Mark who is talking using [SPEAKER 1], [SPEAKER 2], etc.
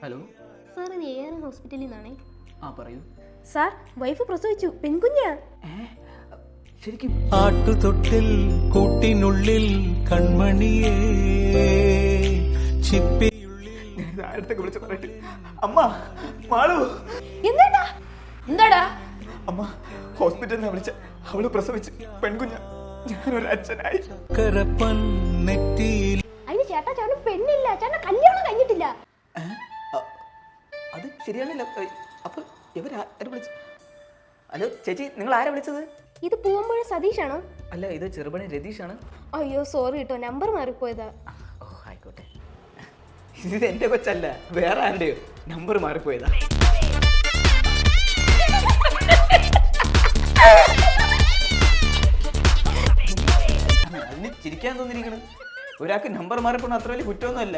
[SPEAKER 1] Hello
[SPEAKER 2] sir ഇത് AR ഹോസ്പിറ്റലിൽ നിന്നാണേ.
[SPEAKER 1] ആ പറയൂ
[SPEAKER 2] സാർ വൈഫ് പ്രസവിച്ചു, പെൺകുഞ്ഞാ.
[SPEAKER 1] ശരിക്കും?
[SPEAKER 3] ആട്ടുതൊട്ടിൽ കൂട്ടിനുള്ളിൽ കൺമണിയേ ചിപ്പിയുള്ളിൽ.
[SPEAKER 1] ഞാൻ ആരടുത്തൊക്കെ വിളിച്ചു പറയട്ടെ? അമ്മ, മാളു.
[SPEAKER 2] എന്താടാ
[SPEAKER 1] അമ്മ ഹോസ്പിറ്റലിൽ നിന്ന് വിളിച്ച, അവള് പ്രസവിച്ച് പെൺകുഞ്ഞ. ഞാനൊരു അച്ഛനായി.
[SPEAKER 3] കരപ്പൻ നെറ്റിയിൽ
[SPEAKER 2] അതിന് ചേട്ടാ ചേട്ടൻ പെണ്ണില്ല, ചേട്ടൻ കല്യാണം കഴിഞ്ഞിട്ടില്ല.
[SPEAKER 1] അത് ശരിയാണല്ലോ. അപ്പൊ ഇവരാരും വിളിച്ചു? ഹലോ ചേച്ചി, നിങ്ങൾ ആരാ വിളിച്ചത്?
[SPEAKER 2] ഇത് പൂവമ്പുഴ സതീഷാണോ?
[SPEAKER 1] അല്ല, ഇത് ചെറുപണി രതീഷാണ്.
[SPEAKER 2] അയ്യോ സോറി കേട്ടോ, നമ്പർ മാറിപ്പോയതാ.
[SPEAKER 1] ഓ ആയിക്കോട്ടെ. ഇത് എന്റെ കൊച്ചല്ല, വേറെ ആരുടെയോ നമ്പർ മാറിപ്പോയതാ. അതിന് ചിരിക്കാൻ തോന്നിയിരിക്കണം. ഒരാൾക്ക് നമ്പർ മാറിപ്പോണ അത്ര വലിയ കുറ്റമൊന്നുമല്ല.